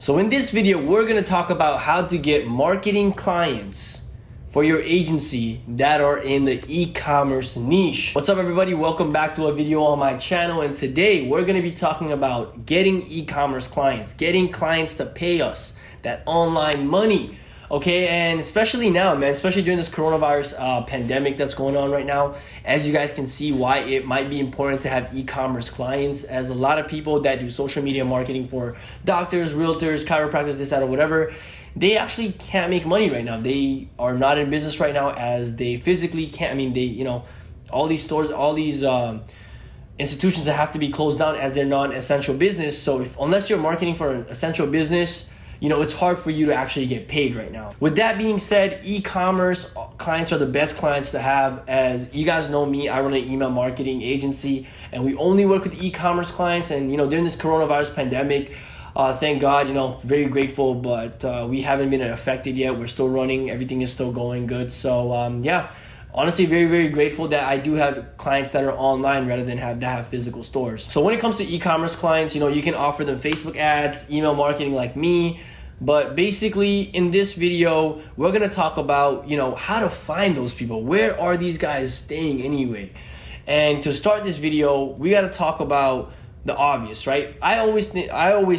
So in this video, we're gonna talk about how to get marketing clients for your agency that are in the e-commerce niche. What's up everybody? Welcome back to a video on my channel. And today we're gonna be talking about getting e-commerce clients, getting clients to pay us that online money. Okay, and especially now, man, especially during this coronavirus pandemic that's going on right now, as you guys can see why it might be important to have e-commerce clients, as a lot of people that do social media marketing for doctors, realtors, chiropractors, this, that, or whatever, they actually can't make money right now. They are not in business right now as they physically can't. I mean, all these stores, all these institutions that have to be closed down as they're non-essential business. So unless you're marketing for an essential business, it's hard for you to actually get paid right now. With that being said, e-commerce clients are the best clients to have. As you guys know me, I run an email marketing agency and we only work with e-commerce clients. And during this coronavirus pandemic, thank God, very grateful, but we haven't been affected yet. We're still running, everything is still going good. So yeah, honestly, very, very grateful that I do have clients that are online rather than have physical stores. So when it comes to e-commerce clients, you can offer them Facebook ads, email marketing like me. But basically in this video, we're gonna talk about, how to find those people. Where are these guys staying anyway? And to start this video, we gotta talk about the obvious, right? I always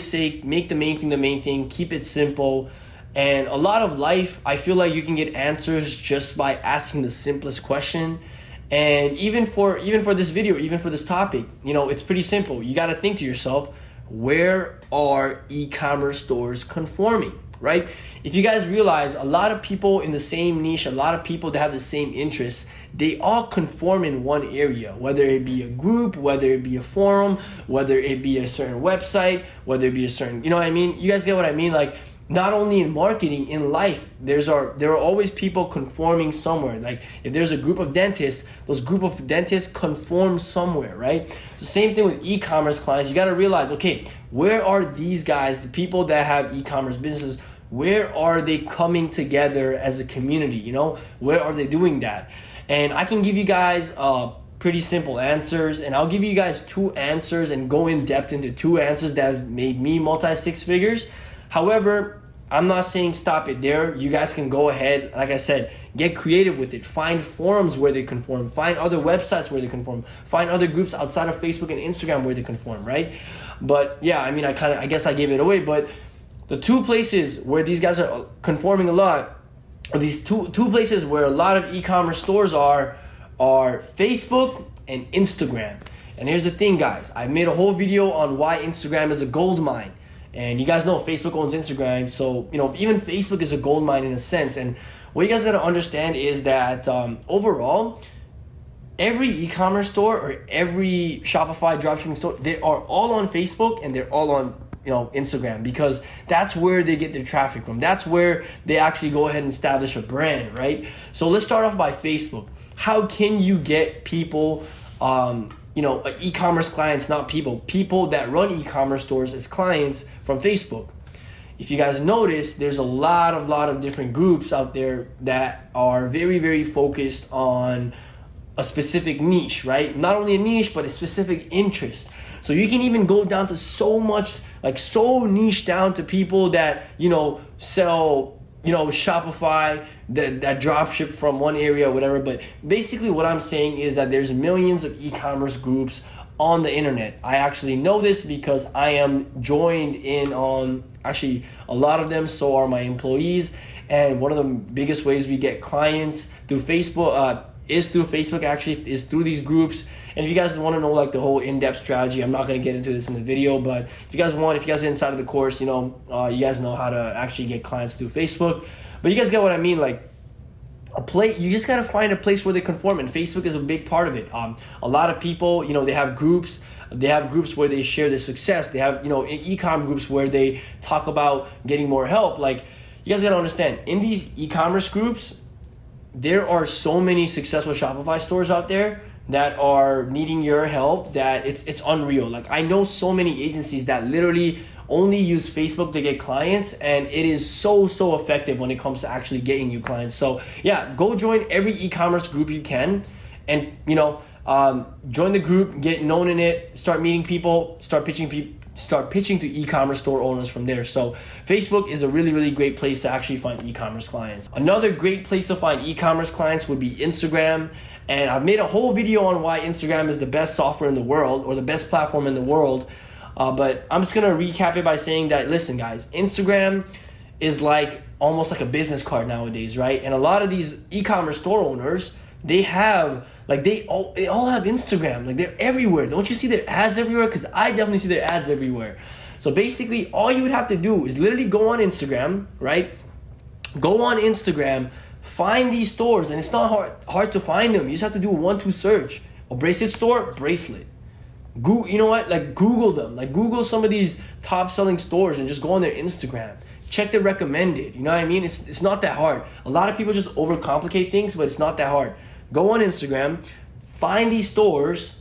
say, make the main thing the main thing, keep it simple. And a lot of life, I feel like you can get answers just by asking the simplest question. And even for this video, even for this topic, it's pretty simple. You got to think to yourself, where are e-commerce stores conforming, right? If you guys realize, a lot of people in the same niche, a lot of people that have the same interests, they all conform in one area, whether it be a group, whether it be a forum, whether it be a certain website, whether it be a certain, you guys get what I mean? Like, not only in marketing, in life, there are always people conforming somewhere. Like if there's a group of dentists, those group of dentists conform somewhere, right? The same thing with e-commerce clients. You got to realize, okay, where are these guys, the people that have e-commerce businesses, where are they coming together as a community? Where are they doing that? And I can give you guys pretty simple answers, and I'll give you guys two answers and go in depth into two answers that have made me multi-six figures. However, I'm not saying stop it there. You guys can go ahead, like I said, get creative with it. Find forums where they conform. Find other websites where they conform. Find other groups outside of Facebook and Instagram where they conform, right? But yeah, I guess I gave it away. But the two places where these guys are conforming a lot, or these two places where a lot of e-commerce stores are Facebook and Instagram. And here's the thing, guys. I made a whole video on why Instagram is a gold mine. And you guys know Facebook owns Instagram, so even Facebook is a gold mine in a sense. And what you guys got to understand is that overall, every e-commerce store or every Shopify dropshipping store, they are all on Facebook and they're all on Instagram, because that's where they get their traffic from. That's where they actually go ahead and establish a brand, right? So let's start off by Facebook. How can you get people? E-commerce clients, not people that run e-commerce stores as clients from Facebook. If you guys notice, there's a lot of different groups out there that are very, very focused on a specific niche, right? Not only a niche, but a specific interest. So you can even go down to so niche down to people that, sell Shopify, that drop ship from one area or whatever. But basically what I'm saying is that there's millions of e-commerce groups on the internet. I actually know this because I am joined in on actually a lot of them. So are my employees. And one of the biggest ways we get clients through Facebook, is through these groups. And if you guys want to know the whole in-depth strategy, I'm not going to get into this in the video, but if you guys are inside of the course, you guys know how to actually get clients through Facebook. But you guys get what I mean, you just got to find a place where they conform, and Facebook is a big part of it. A lot of people, they have groups where they share their success. They have, e-com groups where they talk about getting more help. You guys got to understand, in these e-commerce groups, there are so many successful Shopify stores out there that are needing your help that it's unreal. I know so many agencies that literally only use Facebook to get clients, and it is so effective when it comes to actually getting you clients. So yeah, go join every e-commerce group you can, and join the group, get known in it, start meeting people, start pitching start pitching to e-commerce store owners from there. So Facebook is a really, really great place to actually find e-commerce clients. Another great place to find e-commerce clients would be Instagram. And I've made a whole video on why Instagram is the best software in the world, or the best platform in the world. But I'm just gonna recap it by saying that, listen guys, Instagram is like almost like a business card nowadays, right? And a lot of these e-commerce store owners, they have, like they all have Instagram, like they're everywhere. Don't you see their ads everywhere? Because I definitely see their ads everywhere. So basically all you would have to do is literally go on Instagram, right? Go on Instagram, find these stores, and it's not hard to find them. You just have to do a 1-2 search. A bracelet store, bracelet. Google, you know what? Like Google them. Like Google some of these top selling stores and just go on their Instagram. Check the recommended. You know what I mean? It's not that hard. A lot of people just overcomplicate things, but it's not that hard. Go on Instagram, find these stores,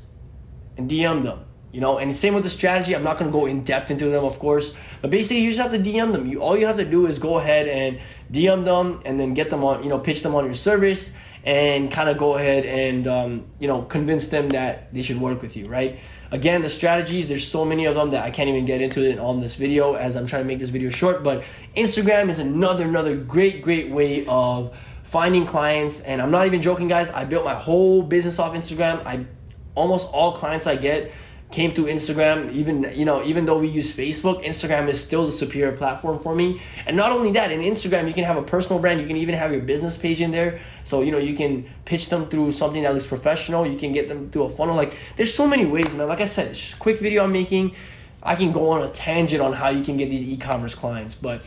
and DM them. You know, and same with the strategy. I'm not gonna go in depth into them, of course, but basically you just have to DM them. All you have to do is go ahead and DM them, and then get them on, pitch them on your service, and kind of go ahead and convince them that they should work with you, right? Again, the strategies, there's so many of them that I can't even get into it on this video, as I'm trying to make this video short. But Instagram is another great way of finding clients. And I'm not even joking, guys. I built my whole business off Instagram. Almost all clients I get came through Instagram. Even though we use Facebook, Instagram is still the superior platform for me. And not only that, in Instagram you can have a personal brand. You can even have your business page in there, so you can pitch them through something that looks professional. You can get them through a funnel. Like there's so many ways, man. Like I said, it's just a quick video I'm making. I can go on a tangent on how you can get these e-commerce clients, but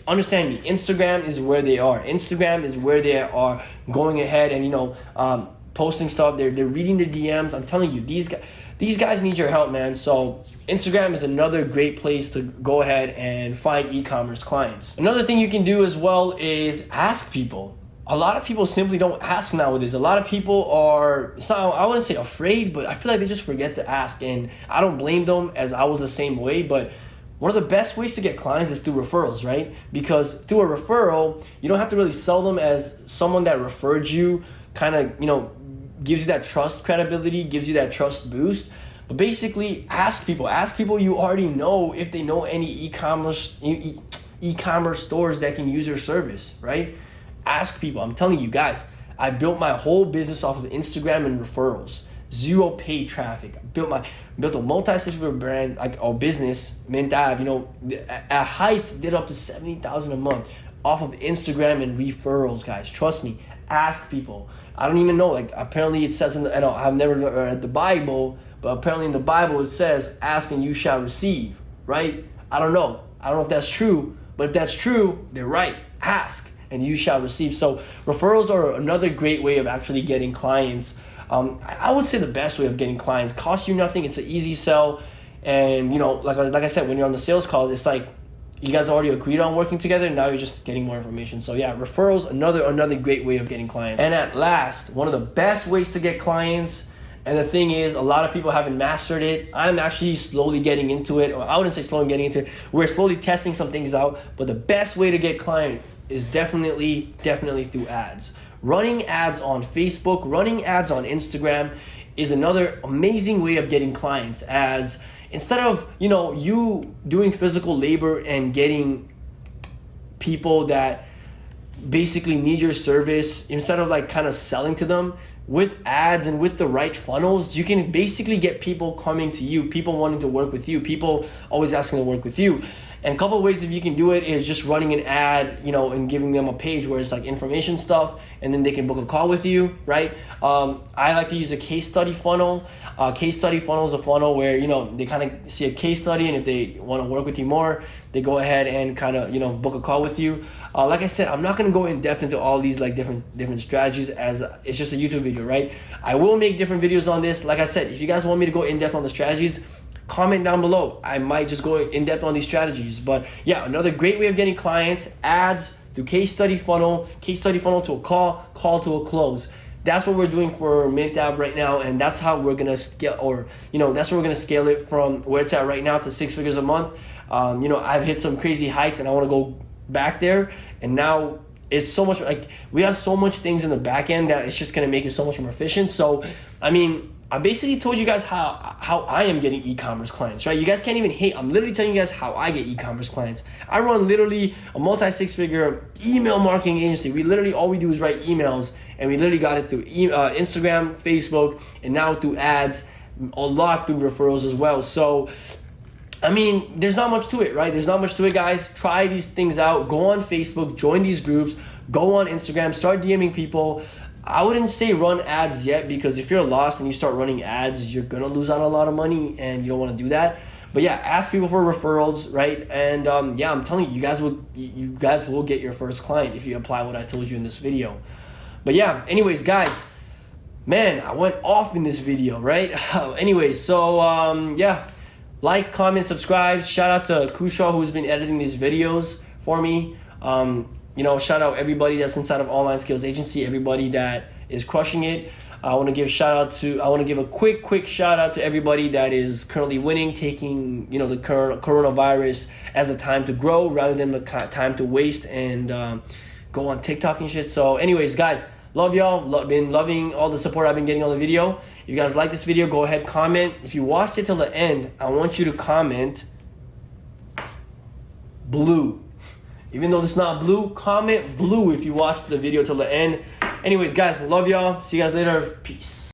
understand me, Instagram is where they are. Instagram is where they are going ahead and posting stuff. They're reading the DMs. I'm telling you, these guys need your help, man. So Instagram is another great place to go ahead and find e-commerce clients. Another thing you can do as well is ask people. A lot of people simply don't ask nowadays. A lot of people are, I wouldn't say afraid, but I feel like they just forget to ask. And I don't blame them, as I was the same way. But one of the best ways to get clients is through referrals, right? Because through a referral, you don't have to really sell them as someone that referred you, kind of, gives you that trust credibility, gives you that trust boost. But basically, ask people you already know if they know any e-commerce stores that can use your service, right? Ask people. I'm telling you guys, I built my whole business off of Instagram and referrals. Zero paid traffic. Built a multi-six-figure brand, like our business, Mint Ab, at heights did up to $70,000 a month off of Instagram and referrals, guys. Trust me. Ask people. I don't even know. Like apparently it says I've never read the Bible, but apparently in the Bible it says, "Ask and you shall receive." Right? I don't know if that's true, but if that's true, they're right. Ask and you shall receive. So referrals are another great way of actually getting clients. I would say the best way of getting clients. Costs you nothing. It's an easy sell, and like I said, when you're on the sales calls, it's like you guys already agreed on working together, and now you're just getting more information. So yeah, referrals, another great way of getting clients. And at last, one of the best ways to get clients, and the thing is, a lot of people haven't mastered it. I'm actually slowly getting into it, or I wouldn't say slowly getting into it. We're slowly testing some things out, but the best way to get client is definitely through ads. Running ads on Facebook, running ads on Instagram is another amazing way of getting clients, as instead of, you doing physical labor and getting people that basically need your service, instead of like kind of selling to them, with ads and with the right funnels, you can basically get people coming to you, people wanting to work with you, people always asking to work with you. And a couple of ways if you can do it is just running an ad, and giving them a page where it's like information stuff, and then they can book a call with you, right? I like to use a case study funnel. Case study funnel is a funnel where, they kind of see a case study, and if they want to work with you more, they go ahead and kind of, book a call with you. Like I said, I'm not going to go in depth into all these like different strategies, as it's just a YouTube video, right? I will make different videos on this. Like I said, if you guys want me to go in depth on the strategies, comment down below. I might just go in depth on these strategies. But yeah, another great way of getting clients, ads through case study funnel to a call to a close. That's what we're doing for Mint App right now, and that's how we're gonna scale, or that's where we're gonna scale it from where it's at right now to 6 figures a month. I've hit some crazy heights, and I want to go back there. And now it's so much, like, we have so much things in the back end that it's just gonna make it so much more efficient. So, I mean, I basically told you guys how I am getting e-commerce clients, right? You guys can't even hate. I'm literally telling you guys how I get e-commerce clients. I run literally a multi-six-figure email marketing agency. All we do is write emails, and we literally got it through Instagram, Facebook, and now through ads, a lot through referrals as well. So, I mean, there's not much to it, right? There's not much to it, guys. Try these things out. Go on Facebook, join these groups, go on Instagram, start DMing people. I wouldn't say run ads yet, because if you're lost and you start running ads, you're gonna lose out a lot of money, and you don't want to do that. But yeah, ask people for referrals, right? And yeah, I'm telling you, you guys will get your first client if you apply what I told you in this video. But yeah, anyways, guys, man, I went off in this video, right? Anyways, so yeah, like, comment, subscribe. Shout out to Kushaw, who's been editing these videos for me. You know, shout out everybody that's inside of Online Skills Agency, everybody that is crushing it. I want to give a quick shout out to everybody that is currently winning, taking, you know, the coronavirus as a time to grow rather than a time to waste and go on TikTok and shit. So anyways, guys, love y'all. Been loving all the support I've been getting on the video. If you guys like this video, go ahead, comment. If you watched it till the end, I want you to comment blue. Even though it's not blue, comment blue if you watched the video till the end. Anyways, guys, love y'all. See you guys later. Peace.